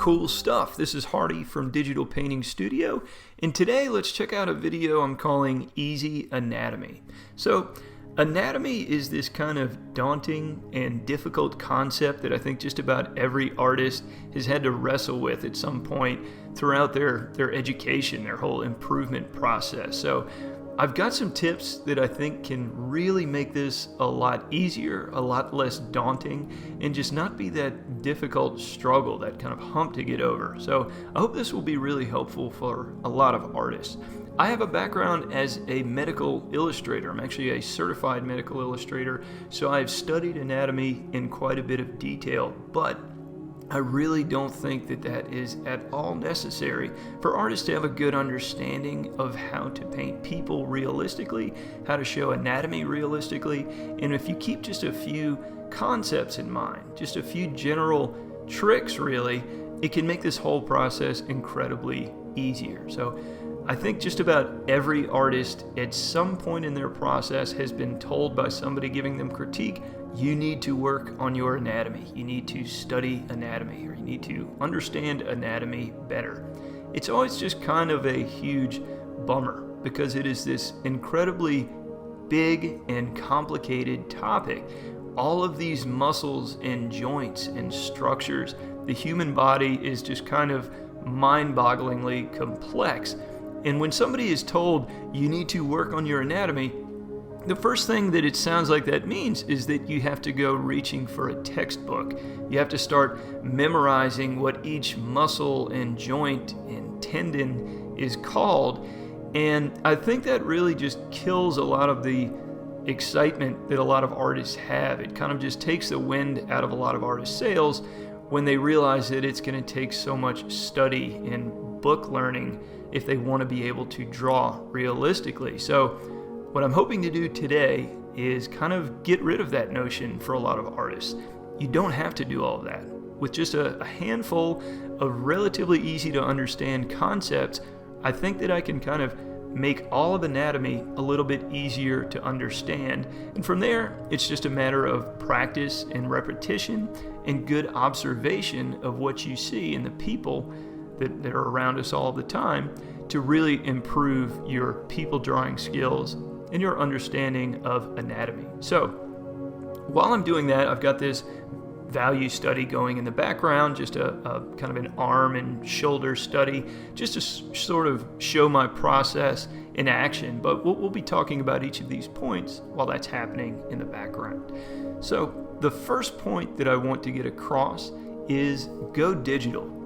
Cool stuff. This is Hardy from Digital Painting Studio, and today let's check out a video I'm calling Easy Anatomy. So, anatomy is this kind of daunting and difficult concept that I think just about every artist has had to wrestle with at some point throughout their education, their whole improvement process. So, I've got some tips that I think can really make this a lot easier, a lot less daunting, and just not be that difficult struggle, that kind of hump to get over. So I hope this will be really helpful for a lot of artists. I have a background as a medical illustrator. I'm actually a certified medical illustrator, so I've studied anatomy in quite a bit of detail, but I really don't think that is at all necessary for artists to have a good understanding of how to paint people realistically, how to show anatomy realistically, and if you keep just a few concepts in mind, just a few general tricks really, it can make this whole process incredibly easier. So I think just about every artist at some point in their process has been told by somebody giving them critique, you need to work on your anatomy, you need to study anatomy, or you need to understand anatomy better. It's always just kind of a huge bummer because it is this incredibly big and complicated topic. All of these muscles and joints and structures, the human body is just kind of mind-bogglingly complex. And when somebody is told you need to work on your anatomy, the first thing that it sounds like that means is that you have to go reaching for a textbook. You have to start memorizing what each muscle and joint and tendon is called. And I think that really just kills a lot of the excitement that a lot of artists have. It kind of just takes the wind out of a lot of artists' sails when they realize that it's going to take so much study and book learning if they want to be able to draw realistically. So what I'm hoping to do today is kind of get rid of that notion for a lot of artists. You don't have to do all of that. With just a handful of relatively easy to understand concepts, I think that I can kind of make all of anatomy a little bit easier to understand. And from there, it's just a matter of practice and repetition and good observation of what you see in the people that are around us all the time to really improve your people drawing skills and your understanding of anatomy. So while I'm doing that, I've got this value study going in the background, just a kind of an arm and shoulder study, just to sort of show my process in action. But we'll be talking about each of these points while that's happening in the background. So the first point that I want to get across is go digital.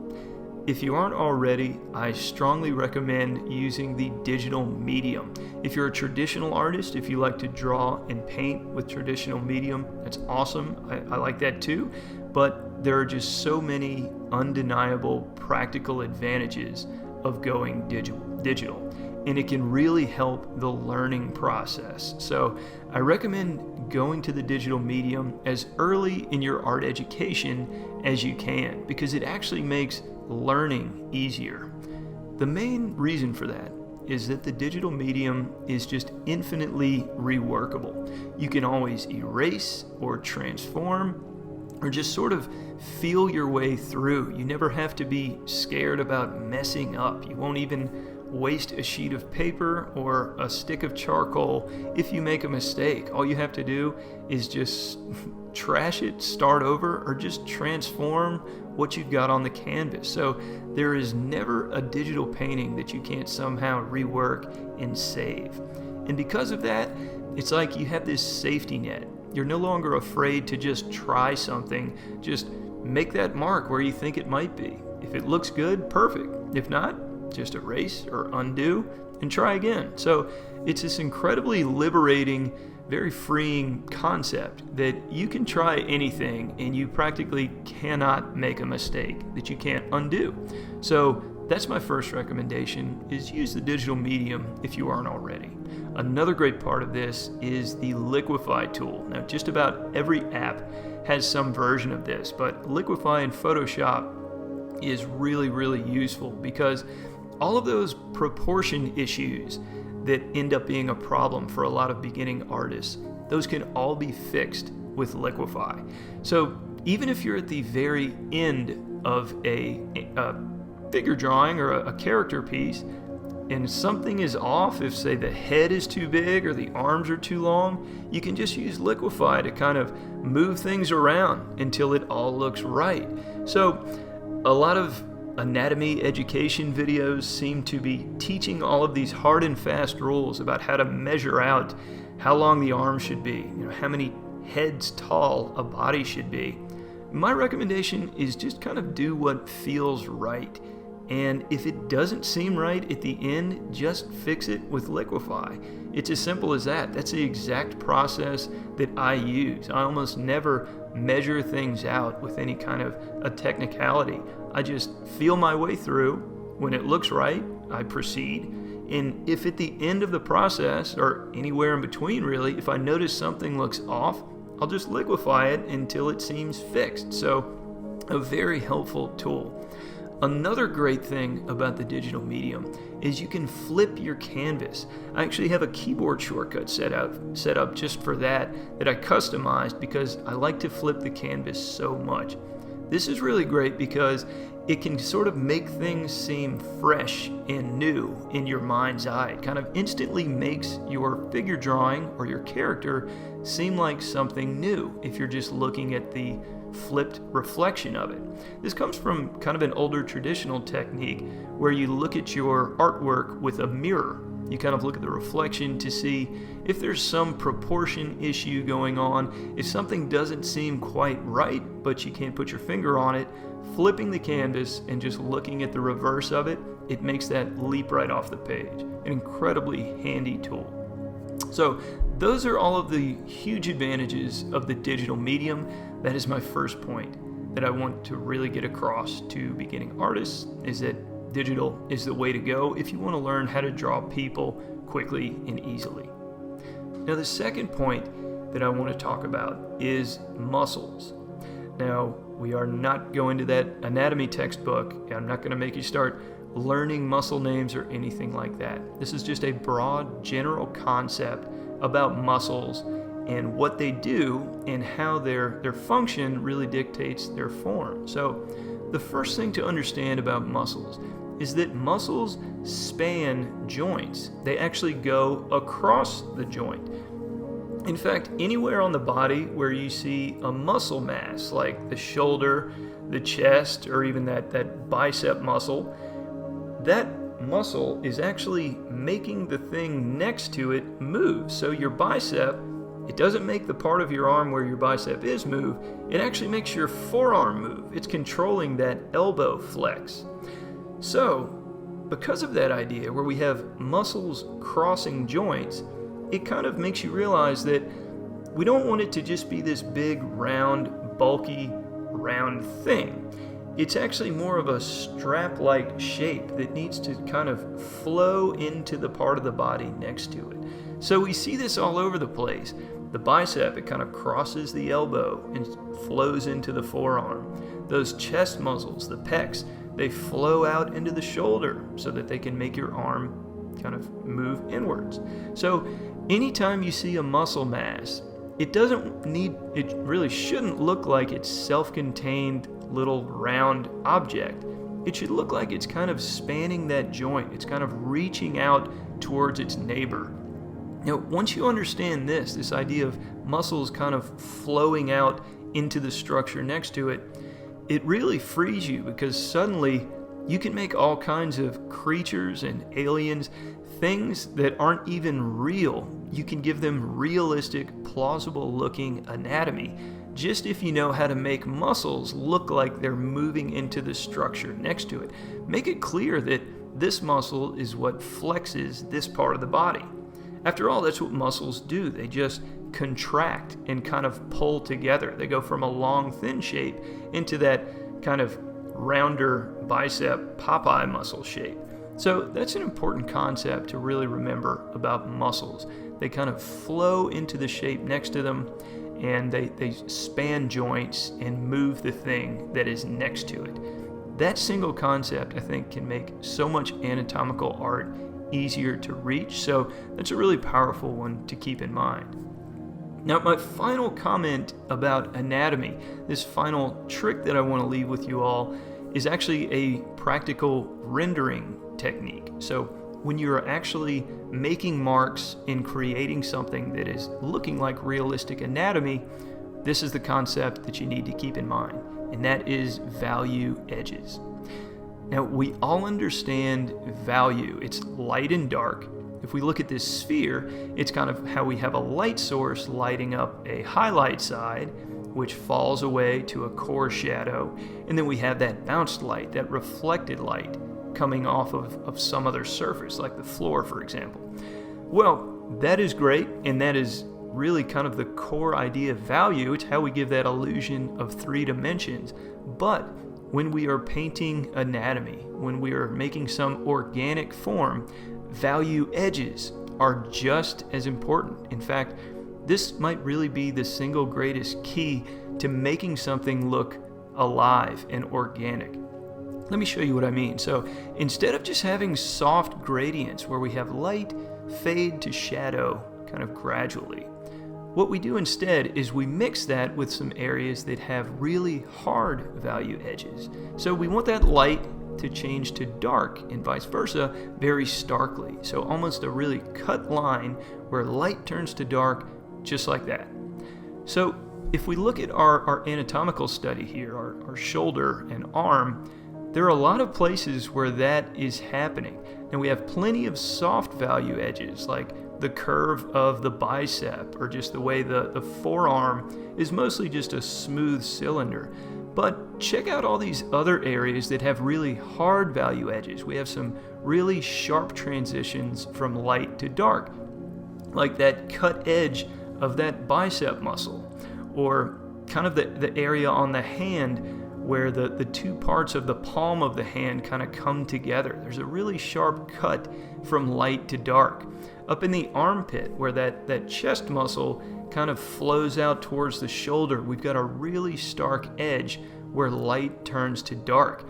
If you aren't already, I strongly recommend using the digital medium. If you're a traditional artist, if you like to draw and paint with traditional medium, that's awesome. I like that too. But there are just so many undeniable practical advantages of going digital. And it can really help the learning process. So I recommend going to the digital medium as early in your art education as you can, because it actually makes learning easier. The main reason for that is that the digital medium is just infinitely reworkable. You can always erase or transform or just sort of feel your way through. You never have to be scared about messing up. You won't even waste a sheet of paper or a stick of charcoal if you make a mistake. All you have to do is just trash it, start over, or just transform what you've got on the canvas. So there is never a digital painting that you can't somehow rework and save. And because of that, it's like you have this safety net. You're no longer afraid to just try something. Just make that mark where you think it might be. If it looks good, perfect. If not, just erase or undo and try again. So it's this incredibly liberating, very freeing concept that you can try anything and you practically cannot make a mistake that you can't undo. So that's my first recommendation, is use the digital medium if you aren't already. Another great part of this is the Liquify tool. Now, just about every app has some version of this, but Liquify in Photoshop is really, really useful because all of those proportion issues that end up being a problem for a lot of beginning artists, those can all be fixed with Liquify. So even if you're at the very end of a figure drawing or a character piece, and something is off, if say the head is too big or the arms are too long, you can just use Liquify to kind of move things around until it all looks right. So a lot of anatomy education videos seem to be teaching all of these hard and fast rules about how to measure out how long the arm should be, how many heads tall a body should be. My recommendation is just kind of do what feels right. And if it doesn't seem right at the end, just fix it with Liquify. It's as simple as that. That's the exact process that I use. I almost never measure things out with any kind of a technicality. I just feel my way through. When it looks right, I proceed. And if at the end of the process, or anywhere in between really, if I notice something looks off, I'll just Liquify it until it seems fixed. So a very helpful tool. Another great thing about the digital medium is you can flip your canvas. I actually have a keyboard shortcut set up just for that I customized because I like to flip the canvas so much. This is really great because it can sort of make things seem fresh and new in your mind's eye. It kind of instantly makes your figure drawing or your character seem like something new if you're just looking at the flipped reflection of it. This comes from kind of an older traditional technique where you look at your artwork with a mirror. You kind of look at the reflection to see if there's some proportion issue going on. If something doesn't seem quite right, but you can't put your finger on it, flipping the canvas and just looking at the reverse of it, it makes that leap right off the page. An incredibly handy tool. So those are all of the huge advantages of the digital medium. That is my first point that I want to really get across to beginning artists, is that digital is the way to go if you want to learn how to draw people quickly and easily. Now the second point that I want to talk about is muscles. Now we are not going to that anatomy textbook. I'm not going to make you start learning muscle names or anything like that. This is just a broad general concept about muscles and what they do and how their function really dictates their form. So the first thing to understand about muscles is that muscles span joints. They actually go across the joint. In fact, anywhere on the body where you see a muscle mass, like the shoulder, the chest, or even that bicep muscle, that muscle is actually making the thing next to it move. So your bicep, it doesn't make the part of your arm where your bicep is move, it actually makes your forearm move. It's controlling that elbow flex. So, because of that idea where we have muscles crossing joints, it kind of makes you realize that we don't want it to just be this big, round, bulky, round thing. It's actually more of a strap-like shape that needs to kind of flow into the part of the body next to it. So we see this all over the place. The bicep, it kind of crosses the elbow and flows into the forearm. Those chest muscles, the pecs, they flow out into the shoulder so that they can make your arm kind of move inwards. So anytime you see a muscle mass, it really shouldn't look like it's self-contained little round object. It should look like it's kind of spanning that joint. It's kind of reaching out towards its neighbor. Now, once you understand this idea of muscles kind of flowing out into the structure next to it, it really frees you because suddenly you can make all kinds of creatures and aliens, things that aren't even real. You can give them realistic, plausible looking anatomy just if you know how to make muscles look like they're moving into the structure next to it. Make it clear that this muscle is what flexes this part of the body. After all, that's what muscles do. They just contract and kind of pull together. They go from a long, thin shape into that kind of rounder bicep Popeye muscle shape. So that's an important concept to really remember about muscles. They kind of flow into the shape next to them, and they span joints and move the thing that is next to it. That single concept, I think, can make so much anatomical art easier to reach, so that's a really powerful one to keep in mind. Now, my final comment about anatomy, this final trick that I want to leave with you all, is actually a practical rendering technique. So when you're actually making marks and creating something that is looking like realistic anatomy, this is the concept that you need to keep in mind, and that is value edges. Now, we all understand value. It's light and dark. If we look at this sphere, it's kind of how we have a light source lighting up a highlight side, which falls away to a core shadow, and then we have that bounced light, that reflected light, coming off of some other surface, like the floor, for example. Well, that is great, and that is really kind of the core idea of value. It's how we give that illusion of 3 dimensions. But when we are painting anatomy, when we are making some organic form, value edges are just as important. In fact, this might really be the single greatest key to making something look alive and organic. Let me show you what I mean. So instead of just having soft gradients where we have light fade to shadow kind of gradually, what we do instead is we mix that with some areas that have really hard value edges. So we want that light to change to dark and vice versa very starkly. So almost a really cut line where light turns to dark, just like that. So if we look at our anatomical study here, our shoulder and arm, there are a lot of places where that is happening. And we have plenty of soft value edges, like the curve of the bicep, or just the way the forearm is mostly just a smooth cylinder. But check out all these other areas that have really hard value edges. We have some really sharp transitions from light to dark, like that cut edge of that bicep muscle, or kind of the area on the hand where the 2 parts of the palm of the hand kind of come together. There's a really sharp cut from light to dark. Up in the armpit, where that chest muscle kind of flows out towards the shoulder, we've got a really stark edge where light turns to dark.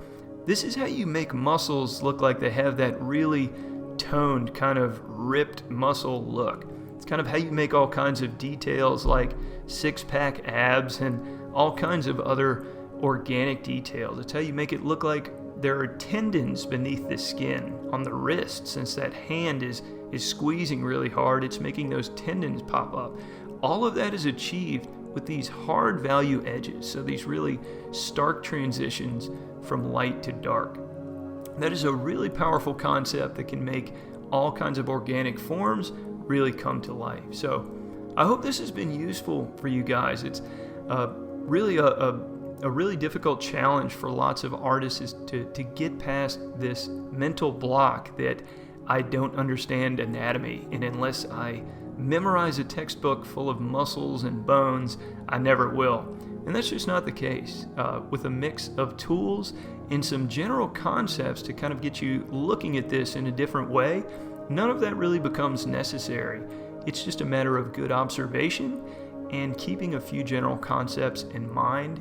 This is how you make muscles look like they have that really toned, kind of ripped muscle look. It's kind of how you make all kinds of details like 6-pack abs and all kinds of other organic details. It's how you make it look like there are tendons beneath the skin on the wrist. Since that hand is squeezing really hard, it's making those tendons pop up. All of that is achieved with these hard value edges, so these really stark transitions from light to dark. That is a really powerful concept that can make all kinds of organic forms really come to life. So I hope this has been useful for you guys. It's really a really difficult challenge for lots of artists is to get past this mental block that I don't understand anatomy, and unless I memorize a textbook full of muscles and bones, I never will. And that's just not the case. With a mix of tools and some general concepts to kind of get you looking at this in a different way, none of that really becomes necessary. It's just a matter of good observation and keeping a few general concepts in mind,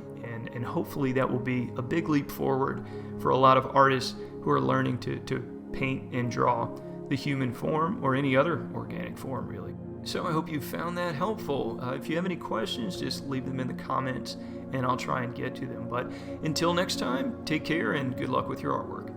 and hopefully that will be a big leap forward for a lot of artists who are learning to paint and draw the human form or any other organic form, really. So I hope you found that helpful. If you have any questions, just leave them in the comments and I'll try and get to them. But until next time, take care and good luck with your artwork.